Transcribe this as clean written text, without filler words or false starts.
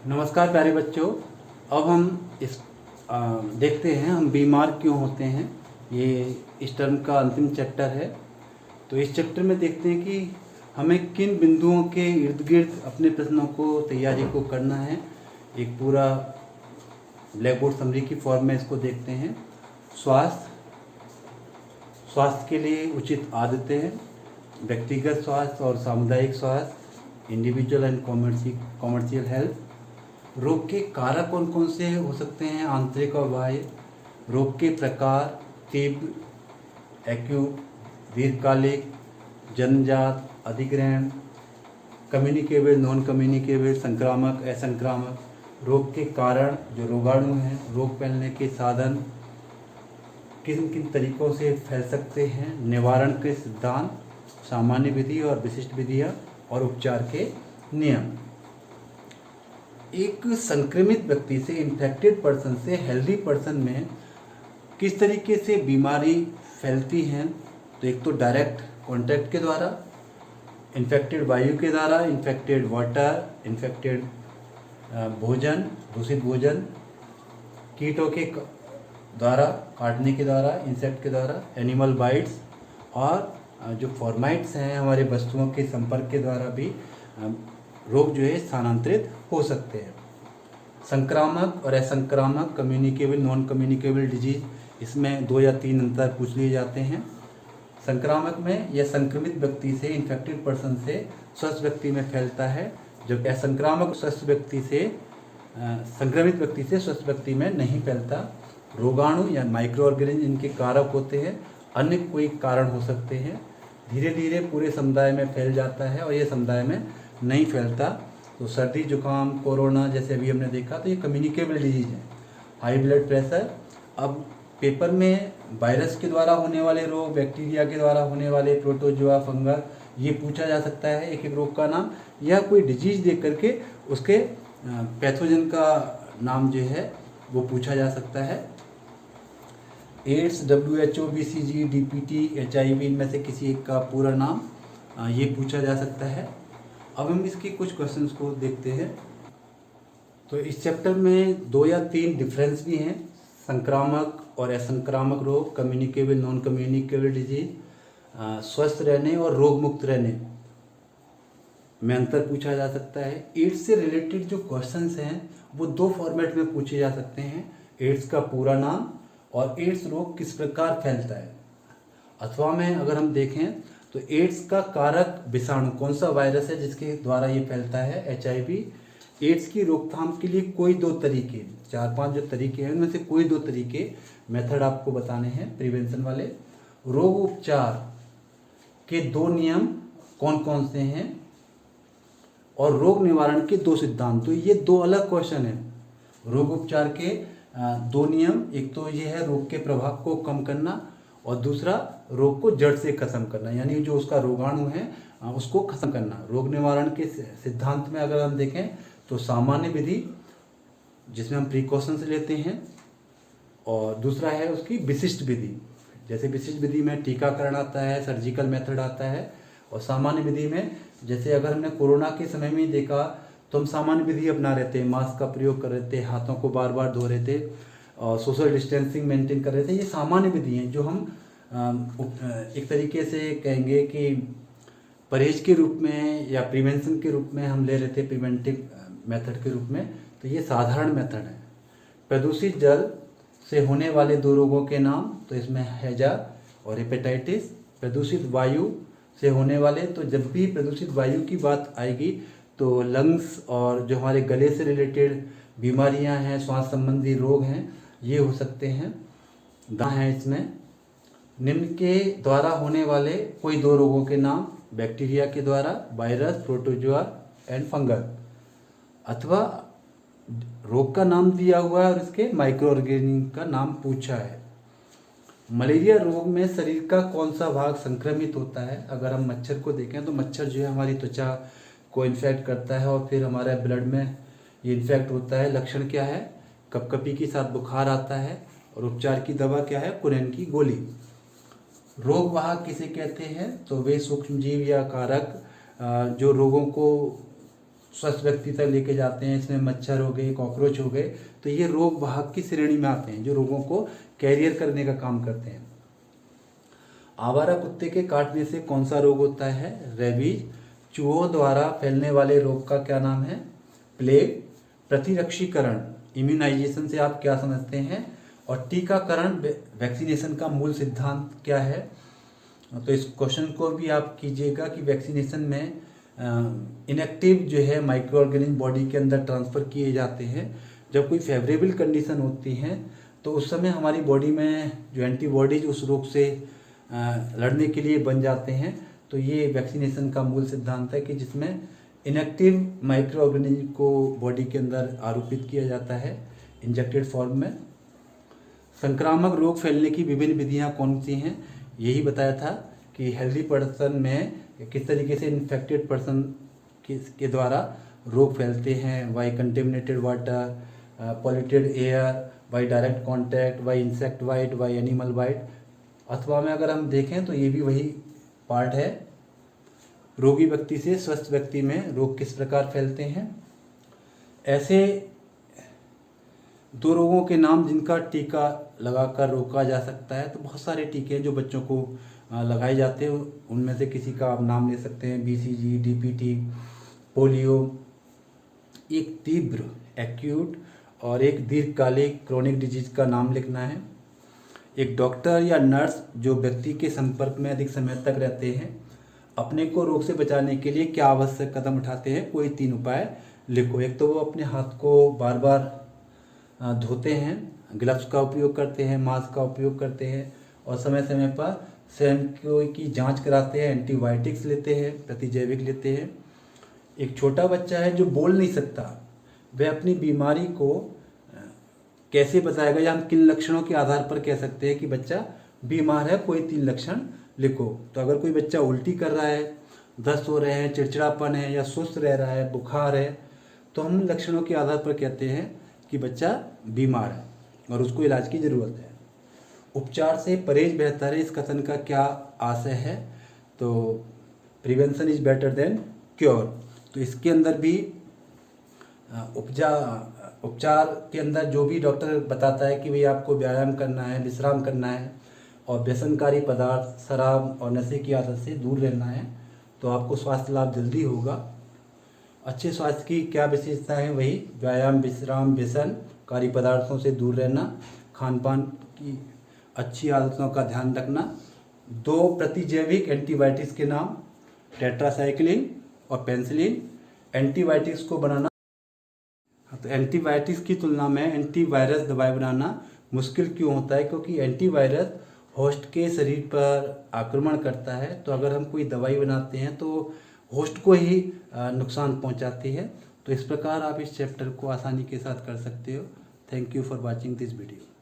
नमस्कार प्यारे बच्चों। अब हम देखते हैं हम बीमार क्यों होते हैं। ये इस टर्म का अंतिम चैप्टर है। तो इस चैप्टर में देखते हैं कि हमें किन बिंदुओं के इर्द गिर्द अपने प्रश्नों को तैयारी को करना है। एक पूरा ब्लैक बोर्ड समरी की फॉर्म में इसको देखते हैं। स्वास्थ्य के लिए उचित आदतें, व्यक्तिगत स्वास्थ्य और सामुदायिक स्वास्थ्य, इंडिविजुअल एंड कॉमर्शियल हेल्थ। रोग के कारक कौन कौन से हो सकते हैं, आंतरिक और बाह्य। रोग के प्रकार, तीव्र, एक्यूट, दीर्घकालिक, जन्मजात, अधिग्रहण, कम्युनिकेबल, नॉन कम्युनिकेबल, संक्रामक, असंक्रामक। रोग के कारण जो रोगाणु हैं, रोग फैलने के साधन, किन किन तरीकों से फैल सकते हैं, निवारण के सिद्धांत, सामान्य विधि और विशिष्ट विधियाँ और उपचार के नियम। एक संक्रमित व्यक्ति से, इन्फेक्टेड पर्सन से हेल्दी पर्सन में किस तरीके से बीमारी फैलती हैं। तो एक तो डायरेक्ट कॉन्टैक्ट के द्वारा, इन्फेक्टेड वायु के द्वारा, इन्फेक्टेड वाटर, इन्फेक्टेड भोजन, दूषित भोजन, कीटों के द्वारा, काटने के द्वारा, इंसेक्ट के द्वारा, एनिमल बाइट्स, और जो फॉर्माइट्स हैं हमारे वस्तुओं के संपर्क के द्वारा भी रोग जो है स्थानांतरित हो सकते हैं। संक्रामक और असंक्रामक, कम्युनिकेबल, नॉन कम्युनिकेबल डिजीज, इसमें 2 या 3 अंतर पूछ लिए जाते हैं। संक्रामक में यह संक्रमित व्यक्ति से, इन्फेक्टेड पर्सन से स्वस्थ व्यक्ति में फैलता है, जबकि असंक्रामक संक्रमित व्यक्ति से स्वस्थ व्यक्ति में नहीं फैलता। रोगाणु या माइक्रो ऑर्गेनिज्म इनके कारक होते हैं, अन्य कोई कारण हो सकते हैं। धीरे धीरे पूरे समुदाय में फैल जाता है और ये समुदाय में नहीं फैलता। तो सर्दी, जुकाम, कोरोना जैसे अभी हमने देखा, तो ये कम्युनिकेबल डिजीज है। हाई ब्लड प्रेशर, अब पेपर में वायरस के द्वारा होने वाले रोग, बैक्टीरिया के द्वारा होने वाले, प्रोटोजोआ, फंगस, ये पूछा जा सकता है एक एक रोग का नाम, या कोई डिजीज देख करके उसके पैथोजन का नाम जो है वो पूछा जा सकता है। AIDS, WHO, BCG, DPT, HIV, इनमें से किसी एक का पूरा नाम ये पूछा जा सकता है। अब हम इसके कुछ क्वेश्चंस को देखते हैं। तो इस चैप्टर में 2 या 3 डिफरेंस भी हैं, संक्रामक और असंक्रामक रोग, कम्युनिकेबल, नॉन कम्युनिकेबल डिजीज, स्वस्थ रहने और रोग मुक्त रहने में अंतर पूछा जा सकता है। एड्स से रिलेटेड जो क्वेश्चंस हैं वो 2 फॉर्मेट में पूछे जा सकते हैं, एड्स का पूरा नाम और एड्स रोग किस प्रकार फैलता है। अथवा में अगर हम देखें तो एड्स का कारक विषाणु, कौन सा वायरस है जिसके द्वारा ये फैलता है, HIV। एड्स की रोकथाम के लिए कोई 2 तरीके, 4-5 जो तरीके हैं उनमें से कोई 2 तरीके, मेथड आपको बताने हैं प्रिवेंशन वाले। रोग उपचार के 2 नियम कौन कौन से हैं, और रोग निवारण के 2 सिद्धांत। तो ये 2 अलग क्वेश्चन हैं। रोग उपचार के 2 नियम, एक तो ये है रोग के प्रभाव को कम करना, और दूसरा रोग को जड़ से खत्म करना, यानी जो उसका रोगाणु है उसको खत्म करना। रोग निवारण के सिद्धांत में अगर हम देखें तो सामान्य विधि, जिसमें हम प्रिकॉशंस लेते हैं, और दूसरा है उसकी विशिष्ट विधि। जैसे विशिष्ट विधि में टीकाकरण आता है, सर्जिकल मेथड आता है, और सामान्य विधि में जैसे अगर हमने कोरोना के समय में देखा तो हम सामान्य विधि अपना रहे थे, मास्क का प्रयोग कर रहे थे, हाथों को बार बार धो रहे थे, और सोशल डिस्टेंसिंग मेंटेन कर रहे थे। ये सामान्य विधि हैं जो हम एक तरीके से कहेंगे कि परहेज के रूप में या प्रिवेंशन के रूप में हम ले रहे थे, प्रिवेंटिव मेथड के रूप में। तो ये साधारण मेथड है। प्रदूषित जल से होने वाले 2 रोगों के नाम, तो इसमें हैजा और हेपेटाइटिस। प्रदूषित वायु से होने वाले, तो जब भी प्रदूषित वायु की बात आएगी तो लंग्स और जो हमारे गले से रिलेटेड बीमारियां हैं, श्वास संबंधी रोग हैं, ये हो सकते हैं। दां है इसमें। निम्न के द्वारा होने वाले कोई 2 रोगों के नाम, बैक्टीरिया के द्वारा, वायरस, प्रोटोजोआ एंड फंगस। अथवा रोग का नाम दिया हुआ है और इसके माइक्रो ऑर्गेनिज्म का नाम पूछा है। मलेरिया रोग में शरीर का कौन सा भाग संक्रमित होता है। अगर हम मच्छर को देखें तो मच्छर जो है हमारी त्वचा को इन्फेक्ट करता है और फिर हमारे ब्लड में ये इन्फेक्ट होता है। लक्षण क्या है, कपकपी के साथ बुखार आता है, और उपचार की दवा क्या है, कुरेन की गोली। रोग वाहक किसे कहते हैं, तो वे सूक्ष्म जीव या कारक जो रोगों को स्वस्थ व्यक्ति तक लेके जाते हैं। इसमें मच्छर हो गए, कॉकरोच हो गए, तो ये रोग वाहक की श्रेणी में आते हैं जो रोगों को कैरियर करने का काम करते हैं। आवारा कुत्ते के काटने से कौन सा रोग होता है? रेबीज। चूहों द्वारा फैलने वाले रोग का क्या नाम है? प्लेग। प्रतिरक्षीकरण, इम्यूनाइजेशन से आप क्या समझते हैं? और टीकाकरण, वैक्सीनेशन का मूल सिद्धांत क्या है? तो इस क्वेश्चन को भी आप कीजिएगा कि वैक्सीनेशन में इनएक्टिव जो है माइक्रो ऑर्गेनिज्म बॉडी के अंदर ट्रांसफ़र किए जाते हैं। जब कोई फेवरेबल कंडीशन होती है तो उस समय हमारी बॉडी में जो एंटीबॉडीज उस रोग से लड़ने के लिए बन जाते हैं। तो ये वैक्सीनेशन का मूल सिद्धांत है कि जिसमें इनएक्टिव माइक्रो ऑर्गेनिज्म को बॉडी के अंदर आरोपित किया जाता है इंजेक्टेड फॉर्म में। संक्रामक रोग फैलने की विभिन्न विधियां कौन सी हैं? यही बताया था कि हेल्दी पर्सन में किस तरीके से इन्फेक्टेड पर्सन के द्वारा रोग फैलते हैं। By contaminated water, polluted air, by direct contact, by insect bite, by animal bite. अथवा में अगर हम देखें तो ये भी वही पार्ट है। रोगी व्यक्ति से स्वस्थ व्यक्ति में रोग किस प्रकार फैलते हैं। ऐसे 2 रोगों के नाम जिनका टीका लगाकर रोका जा सकता है। तो बहुत सारे टीके हैं जो बच्चों को लगाए जाते हैं, उनमें से किसी का आप नाम ले सकते हैं। BCG, DPT, polio. एक तीव्र एक्यूट और एक दीर्घकालिक क्रोनिक डिजीज का नाम लिखना है। एक डॉक्टर या नर्स जो व्यक्ति के संपर्क में अधिक समय तक रहते हैं अपने को रोग से बचाने के लिए क्या आवश्यक कदम उठाते हैं? कोई 3 उपाय लिखो। एक तो वो अपने हाथ को बार बार धोते हैं, ग्लव्स का उपयोग करते हैं, मास्क का उपयोग करते हैं और समय समय पर स्वयं की जांच कराते हैं, एंटीबायोटिक्स लेते हैं, प्रतिजैविक लेते हैं। एक छोटा बच्चा है जो बोल नहीं सकता, वह अपनी बीमारी को कैसे बताएगा या हम किन लक्षणों के आधार पर कह सकते हैं कि बच्चा बीमार है? कोई 3 लक्षण लिखो। तो अगर कोई बच्चा उल्टी कर रहा है, दस्त हो रहे हैं, चिड़चिड़ापन है या सुस्त रह रहा है, बुखार है, तो हम लक्षणों के आधार पर कहते हैं कि बच्चा बीमार है और उसको इलाज की ज़रूरत है। उपचार से परहेज बेहतर है, इस कथन का क्या आशय है? तो prevention is better than cure. तो इसके अंदर भी उपचार के अंदर जो भी डॉक्टर बताता है कि भाई आपको व्यायाम करना है, विश्राम करना है और व्यसनकारी पदार्थ, शराब और नशे की आदत से दूर रहना है, तो आपको स्वास्थ्य लाभ जल्दी होगा। अच्छे स्वास्थ्य की क्या विशेषता है? वही व्यायाम, विश्राम, व्यसनकारी पदार्थों से दूर रहना, खान पान की अच्छी आदतों का ध्यान रखना। 2 प्रतिजैविक एंटीबायोटिक्स के नाम, टेट्रासाइक्लिन और पेनिसिलिन। एंटीबायोटिक्स को बनाना, तो एंटीबायोटिक्स की तुलना में एंटीवायरस दवाई बनाना मुश्किल क्यों होता है? क्योंकि एंटीवायरस होस्ट के शरीर पर आक्रमण करता है। तो अगर हम कोई दवाई बनाते हैं तो होस्ट को ही नुकसान पहुंचाती है। तो इस प्रकार आप इस चैप्टर को आसानी के साथ कर सकते हो। Thank you for watching this video.